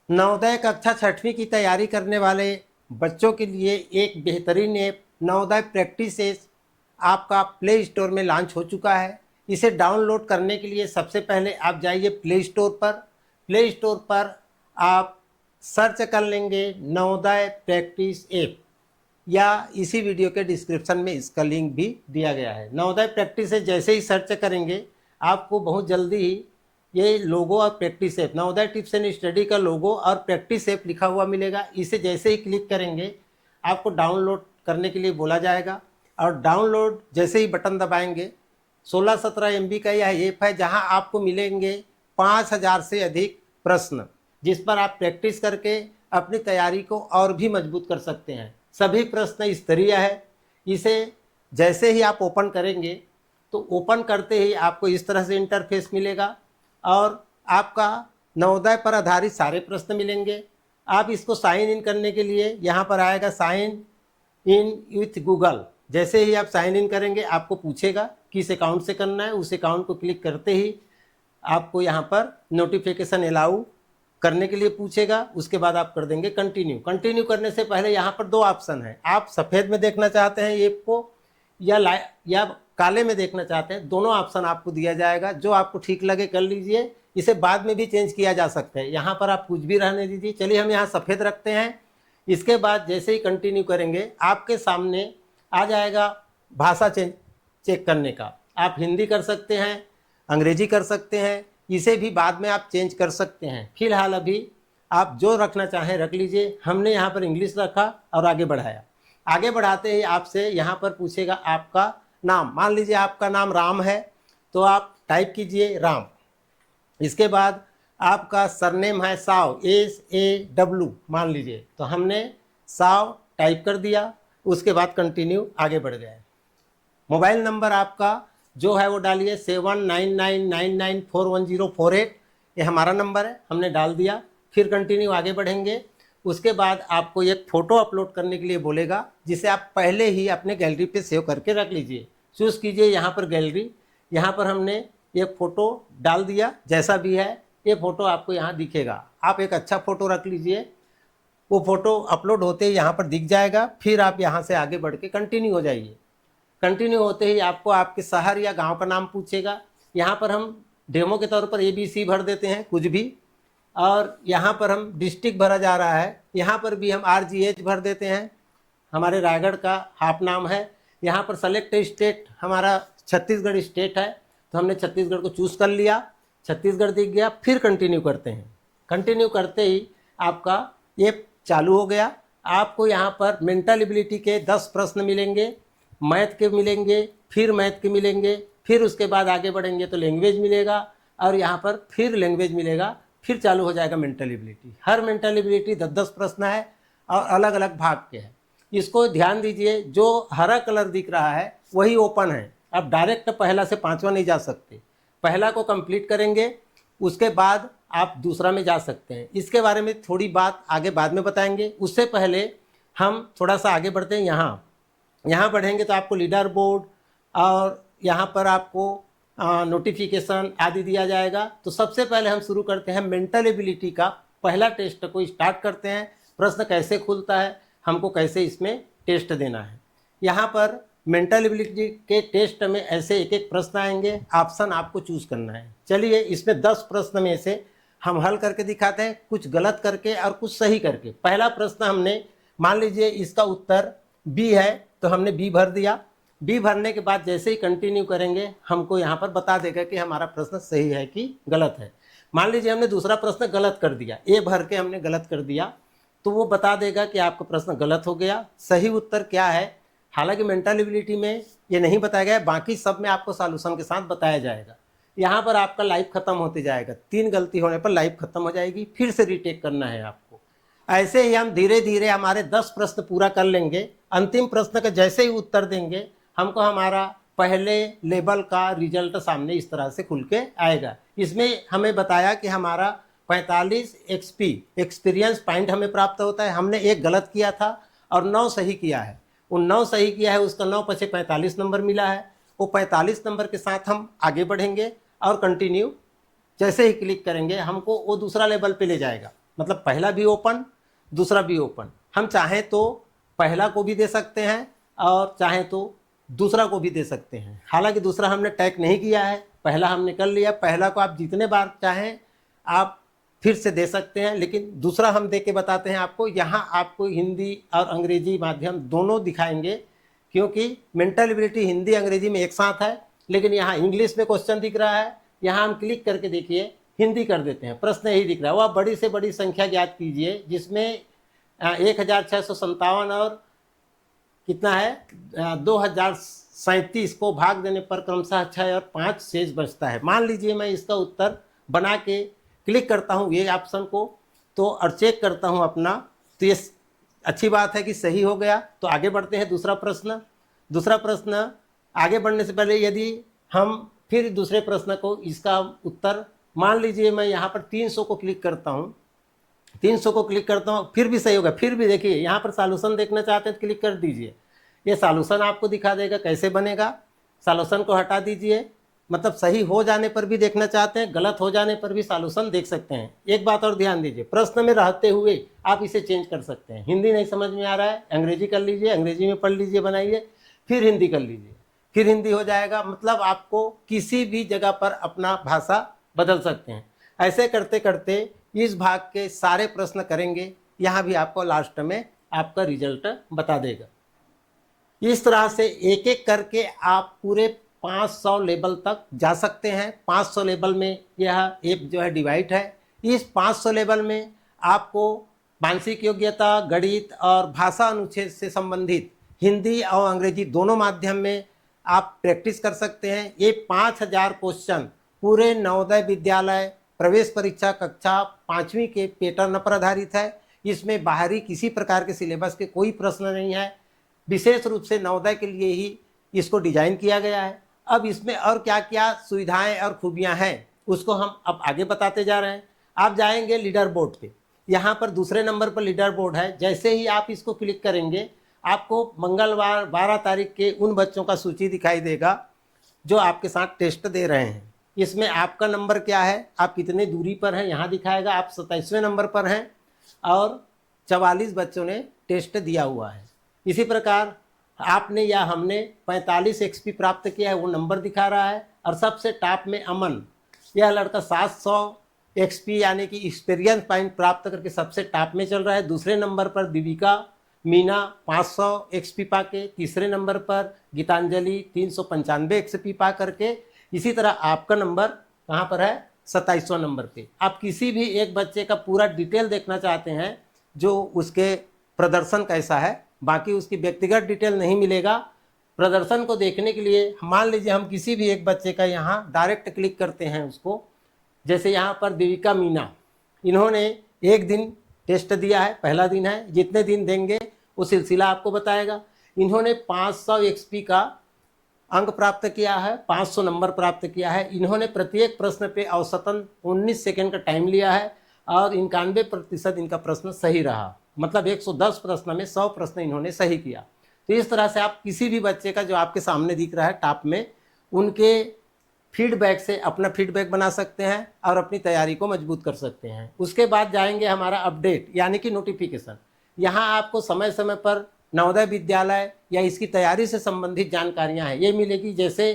नवोदय कक्षा 6वीं की तैयारी करने वाले बच्चों के लिए एक बेहतरीन ऐप नवोदय प्रैक्टिस ऐप आपका प्ले स्टोर में लॉन्च हो चुका है। इसे डाउनलोड करने के लिए सबसे पहले आप जाइए प्ले स्टोर पर। प्ले स्टोर पर आप सर्च कर लेंगे नवोदय प्रैक्टिस ऐप, या इसी वीडियो के डिस्क्रिप्शन में इसका लिंक भी दिया गया है। नवोदय प्रैक्टिस से जैसे ही सर्च करेंगे आपको बहुत जल्दी ही ये लोगो और practice app, Navodaya tips and study का लोगो और प्रैक्टिस ऐप लिखा हुआ मिलेगा। इसे जैसे ही क्लिक करेंगे आपको डाउनलोड करने के लिए बोला जाएगा, और डाउनलोड जैसे ही बटन दबाएंगे 16-17 MB का यह ऐप है, जहां आपको मिलेंगे 5000 से अधिक प्रश्न, जिस पर आप प्रैक्टिस करके अपनी तैयारी को और भी मजबूत कर सकते हैं। सभी प्रश्न स्तरीय है। इसे जैसे ही आप ओपन करेंगे तो ओपन करते ही आपको इस तरह से इंटरफेस मिलेगा, और आपका नवोदय पर आधारित सारे प्रश्न मिलेंगे। आप इसको साइन इन करने के लिए यहाँ पर आएगा साइन इन विथ गूगल। जैसे ही आप साइन इन करेंगे आपको पूछेगा किस अकाउंट से करना है। उस अकाउंट को क्लिक करते ही आपको यहाँ पर नोटिफिकेशन अलाउ करने के लिए पूछेगा। उसके बाद आप कर देंगे कंटिन्यू। कंटिन्यू करने से पहले यहाँ पर 2 ऑप्शन है, आप सफ़ेद में देखना चाहते हैं ऐप को या काले में देखना चाहते हैं, दोनों ऑप्शन आपको दिया जाएगा। जो आपको ठीक लगे कर लीजिए, इसे बाद में भी चेंज किया जा सकता है। यहाँ पर आप कुछ भी रहने दीजिए। चलिए हम यहाँ सफ़ेद रखते हैं। इसके बाद जैसे ही कंटिन्यू करेंगे आपके सामने आ जाएगा भाषा चेक करने का। आप हिंदी कर सकते हैं, अंग्रेजी कर सकते हैं, इसे भी बाद में आप चेंज कर सकते हैं। फिलहाल अभी आप जो रखना चाहें रख लीजिए। हमने यहाँ पर इंग्लिश रखा और आगे बढ़ाया। आगे बढ़ाते ही आपसे यहाँ पर पूछेगा आपका नाम। मान लीजिए आपका नाम राम है तो आप टाइप कीजिए राम। इसके बाद आपका सरनेम है साव, SAW मान लीजिए, तो हमने साव टाइप कर दिया। उसके बाद कंटिन्यू आगे बढ़ गए। मोबाइल नंबर आपका जो है वो डालिए 7999941048, ये हमारा नंबर है, हमने डाल दिया। फिर कंटिन्यू आगे बढ़ेंगे। उसके बाद आपको एक फ़ोटो अपलोड करने के लिए बोलेगा, जिसे आप पहले ही अपने गैलरी पे सेव करके रख लीजिए। चूज़ कीजिए यहाँ पर गैलरी। यहाँ पर हमने एक फ़ोटो डाल दिया, जैसा भी है ये फ़ोटो आपको यहाँ दिखेगा। आप एक अच्छा फ़ोटो रख लीजिए। वो फ़ोटो अपलोड होते ही यहाँ पर दिख जाएगा। फिर आप यहाँ से आगे बढ़ के कंटिन्यू हो जाइए। कंटिन्यू होते ही आपको आपके शहर या गांव का नाम पूछेगा। यहाँ पर हम डेमो के तौर पर ABC भर देते हैं कुछ भी, और यहाँ पर हम डिस्ट्रिक्ट भरा जा रहा है, यहाँ पर भी हम RGH भर देते हैं। हमारे रायगढ़ का हाफ नाम है। यहाँ पर सेलेक्ट स्टेट, हमारा छत्तीसगढ़ स्टेट है, तो हमने छत्तीसगढ़ को चूज़ कर लिया। छत्तीसगढ़ दिख गया। फिर कंटिन्यू करते हैं। कंटिन्यू करते ही आपका ये चालू हो गया। आपको यहाँ पर मेंटल एबिलिटी के 10 प्रश्न मिलेंगे, मैथ के मिलेंगे, फिर मैथ के मिलेंगे, फिर उसके बाद आगे बढ़ेंगे तो लैंग्वेज मिलेगा, और यहाँ पर फिर लैंग्वेज मिलेगा। फिर चालू हो जाएगा मेंटल एबिलिटी। हर मेंटल एबिलिटी 10-10 प्रश्न है और अलग अलग भाग के हैं। इसको ध्यान दीजिए, जो हरा कलर दिख रहा है वही ओपन है। अब डायरेक्ट पहला से 5वां नहीं जा सकते। पहला को कंप्लीट करेंगे, उसके बाद आप दूसरा में जा सकते हैं। इसके बारे में थोड़ी बात आगे बाद में बताएंगे। उससे पहले हम थोड़ा सा आगे बढ़ते हैं। यहाँ बढ़ेंगे तो आपको लीडर बोर्ड और यहाँ पर आपको नोटिफिकेशन आदि दिया जाएगा। तो सबसे पहले हम शुरू करते हैं मेंटल एबिलिटी का पहला टेस्ट को स्टार्ट करते हैं। प्रश्न कैसे खुलता है, हमको कैसे इसमें टेस्ट देना है। यहाँ पर मेंटल एबिलिटी के टेस्ट में ऐसे एक एक प्रश्न आएंगे, ऑप्शन आपको चूज़ करना है। चलिए इसमें 10 प्रश्न में से हम हल करके दिखाते हैं, कुछ गलत करके और कुछ सही करके। पहला प्रश्न हमने, मान लीजिए इसका उत्तर B है, तो हमने B भर दिया। B भरने के बाद जैसे ही कंटिन्यू करेंगे हमको यहाँ पर बता देगा कि हमारा प्रश्न सही है कि गलत है। मान लीजिए हमने दूसरा प्रश्न गलत कर दिया, A भर के हमने गलत कर दिया, तो वो बता देगा कि आपका प्रश्न गलत हो गया। सही उत्तर क्या है, हालांकि मेंटल एबिलिटी में ये नहीं बताया गया है, बाकी सब में आपको सॉल्यूशन के साथ बताया जाएगा। यहाँ पर आपका लाइफ खत्म होते जाएगा। 3 गलती होने पर लाइफ खत्म हो जाएगी, फिर से रीटेक करना है आपको। ऐसे ही हम धीरे धीरे हमारे 10 प्रश्न पूरा कर लेंगे। अंतिम प्रश्न का जैसे ही उत्तर देंगे हमको हमारा पहले लेवल का रिजल्ट सामने इस तरह से खुल के आएगा। इसमें हमें बताया कि हमारा 45 XP एक्सपीरियंस पॉइंट हमें प्राप्त होता है। हमने एक गलत किया था और 9 सही किया है। उन 9 सही किया है, उसका 9 पछे 45 नंबर मिला है। वो 45 नंबर के साथ हम आगे बढ़ेंगे और कंटिन्यू जैसे ही क्लिक करेंगे हमको वो दूसरा लेवल पे ले जाएगा। मतलब पहला भी ओपन, दूसरा भी ओपन। हम चाहें तो पहला को भी दे सकते हैं और चाहें तो दूसरा को भी दे सकते हैं। हालांकि दूसरा हमने टैग नहीं किया है, पहला हमने कर लिया। पहला को आप जितने बार चाहें आप फिर से दे सकते हैं, लेकिन दूसरा हम दे के बताते हैं आपको। यहाँ आपको हिंदी और अंग्रेजी माध्यम दोनों दिखाएंगे, क्योंकि मेंटल एबिलिटी हिंदी अंग्रेजी में एक साथ है, लेकिन यहाँ इंग्लिश में क्वेश्चन दिख रहा है। यहाँ हम क्लिक करके देखिए हिंदी कर देते हैं, प्रश्न यही दिख रहा है। वह बड़ी से बड़ी संख्या ज्ञात कीजिए जिसमें 1657 और कितना है 2037 को भाग देने पर क्रमशः 6 और 5 शेष बचता है। मान लीजिए मैं इसका उत्तर बना के क्लिक करता हूँ ये ऑप्शन को, तो और चेक करता हूँ अपना, तो ये अच्छी बात है कि सही हो गया। तो आगे बढ़ते हैं दूसरा प्रश्न। दूसरा प्रश्न आगे बढ़ने से पहले यदि हम फिर दूसरे प्रश्न को, इसका उत्तर मान लीजिए मैं यहाँ पर 300 को क्लिक करता हूँ, 300 को क्लिक करता हूँ, फिर भी सही होगा। फिर भी देखिए यहाँ पर सॉल्यूशन देखना चाहते हैं तो क्लिक कर दीजिए, ये सॉल्यूशन आपको दिखा देगा कैसे बनेगा। सॉल्यूशन को हटा दीजिए, मतलब सही हो जाने पर भी देखना चाहते हैं, गलत हो जाने पर भी सॉल्यूशन देख सकते हैं। एक बात और ध्यान दीजिए, प्रश्न में रहते हुए आप इसे चेंज कर सकते हैं। हिंदी नहीं समझ में आ रहा है, अंग्रेजी कर लीजिए, अंग्रेजी में पढ़ लीजिए, बनाइए, फिर हिंदी कर लीजिए, फिर हिंदी हो जाएगा। मतलब आपको किसी भी जगह पर अपना भाषा बदल सकते हैं। ऐसे करते करते इस भाग के सारे प्रश्न करेंगे, यहाँ भी आपको लास्ट में आपका रिजल्ट बता देगा। इस तरह से एक एक करके आप पूरे 500 लेवल तक जा सकते हैं। 500 लेवल में यह एक जो है डिवाइड है। इस 500 लेवल में आपको मानसिक योग्यता, गणित और भाषा अनुच्छेद से संबंधित हिंदी और अंग्रेजी दोनों माध्यम में आप प्रैक्टिस कर सकते हैं। ये 5000 क्वेश्चन पूरे नवोदय विद्यालय प्रवेश परीक्षा कक्षा 5वीं के पैटर्न पर आधारित है। इसमें बाहरी किसी प्रकार के सिलेबस के कोई प्रश्न नहीं है, विशेष रूप से नवोदय के लिए ही इसको डिजाइन किया गया है। अब इसमें और क्या क्या सुविधाएं और खूबियां हैं उसको हम अब आगे बताते जा रहे हैं। आप जाएंगे लीडर बोर्ड पे, यहाँ पर दूसरे नंबर पर लीडर बोर्ड है। जैसे ही आप इसको क्लिक करेंगे आपको मंगलवार 12 तारीख के उन बच्चों का सूची दिखाई देगा जो आपके साथ टेस्ट दे रहे हैं। इसमें आपका नंबर क्या है, आप कितने दूरी पर हैं यहाँ दिखाएगा। आप 27वें नंबर पर हैं और 44 बच्चों ने टेस्ट दिया हुआ है। इसी प्रकार आपने या हमने 45 XP प्राप्त किया है, वो नंबर दिखा रहा है। और सबसे टॉप में अमन, यह लड़का 700 XP यानी कि एक्सपीरियंस पॉइंट प्राप्त करके सबसे टॉप में चल रहा है। दूसरे नंबर पर दीपिका मीना 500 XP पा के, तीसरे नंबर पर गीतांजलि 395 XP पा करके। इसी तरह आपका नंबर कहाँ पर है, 27वां नंबर पे। आप किसी भी एक बच्चे का पूरा डिटेल देखना चाहते हैं, जो उसके प्रदर्शन कैसा है, बाकी उसकी व्यक्तिगत डिटेल नहीं मिलेगा। प्रदर्शन को देखने के लिए मान लीजिए हम किसी भी एक बच्चे का यहाँ डायरेक्ट क्लिक करते हैं उसको, जैसे यहाँ पर दीपिका मीना, इन्होंने एक दिन टेस्ट दिया है, पहला दिन है। जितने दिन देंगे वो सिलसिला आपको बताएगा। इन्होंने 500 XP का अंक प्राप्त किया है, 500 नंबर प्राप्त किया है। इन्होंने प्रत्येक प्रश्न पे औसतन 19 सेकेंड का टाइम लिया है और 91% इनका प्रश्न सही रहा। मतलब 110 प्रश्न में 100 प्रश्न इन्होंने सही किया। तो इस तरह से आप किसी भी बच्चे का जो आपके सामने दिख रहा है टॉप में, उनके फीडबैक से अपना फीडबैक बना सकते हैं और अपनी तैयारी को मजबूत कर सकते हैं। उसके बाद जाएंगे हमारा अपडेट यानी कि नोटिफिकेशन। यहाँ आपको समय समय पर नवोदय विद्यालय या इसकी तैयारी से संबंधित जानकारियाँ हैं ये मिलेगी। जैसे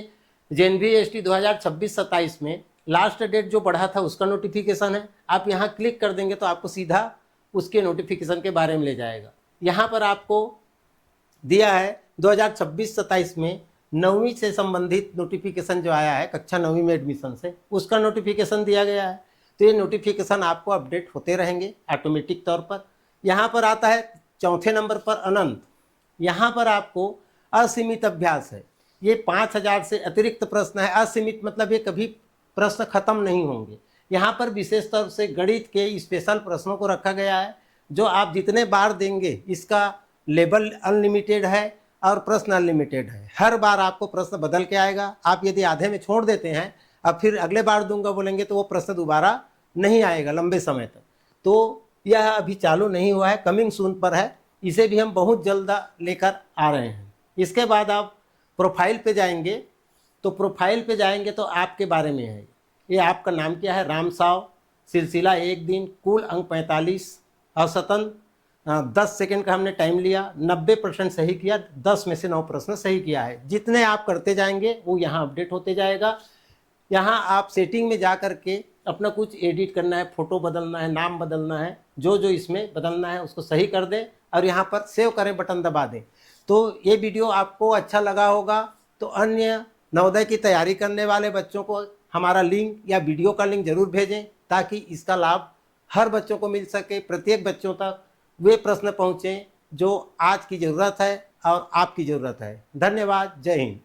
JNV/ST 2026-27 में लास्ट डेट जो बढ़ा था उसका नोटिफिकेशन है। आप यहाँ क्लिक कर देंगे तो आपको सीधा उसके नोटिफिकेशन के बारे में ले जाएगा। यहाँ पर आपको दिया है 2026-27 में 9वीं से संबंधित नोटिफिकेशन जो आया है कक्षा 9वीं में एडमिशन से, उसका नोटिफिकेशन दिया गया है। तो ये नोटिफिकेशन आपको अपडेट होते रहेंगे ऑटोमेटिक तौर पर। यहाँ पर आता है चौथे नंबर पर अनंत। यहाँ पर आपको असीमित अभ्यास है। ये 5000 से अतिरिक्त प्रश्न है। असीमित मतलब ये कभी प्रश्न खत्म नहीं होंगे। यहाँ पर विशेष तौर से गणित के स्पेशल प्रश्नों को रखा गया है, जो आप जितने बार देंगे इसका लेवल अनलिमिटेड है और प्रश्न अनलिमिटेड है। हर बार आपको प्रश्न बदल के आएगा। आप यदि आधे में छोड़ देते हैं अब फिर अगले बार दूंगा बोलेंगे तो वो प्रश्न दोबारा नहीं आएगा लंबे समय तक। तो यह अभी चालू नहीं हुआ है, कमिंग सून पर है। इसे भी हम बहुत जल्द लेकर आ रहे हैं। इसके बाद आप प्रोफाइल पे जाएंगे, तो प्रोफाइल पे जाएंगे तो आपके बारे में है। ये आपका नाम क्या है, राम साव, सिलसिला 1 दिन, कुल अंक 45, औसतन 10 सेकंड का हमने टाइम लिया, 90% सही किया, 10 में से 9 प्रश्न सही किया है। जितने आप करते जाएंगे वो यहाँ अपडेट होते जाएगा। यहाँ आप सेटिंग में जा कर के अपना कुछ एडिट करना है, फोटो बदलना है, नाम बदलना है, जो जो इसमें बदलना है उसको सही कर दें और यहाँ पर सेव करें बटन दबा दें। तो ये वीडियो आपको अच्छा लगा होगा तो अन्य नवोदय की तैयारी करने वाले बच्चों को हमारा लिंक या वीडियो का लिंक जरूर भेजें, ताकि इसका लाभ हर बच्चों को मिल सके, प्रत्येक बच्चों तक वे प्रश्न पहुँचें जो आज की ज़रूरत है और आपकी ज़रूरत है। धन्यवाद। जय हिंद।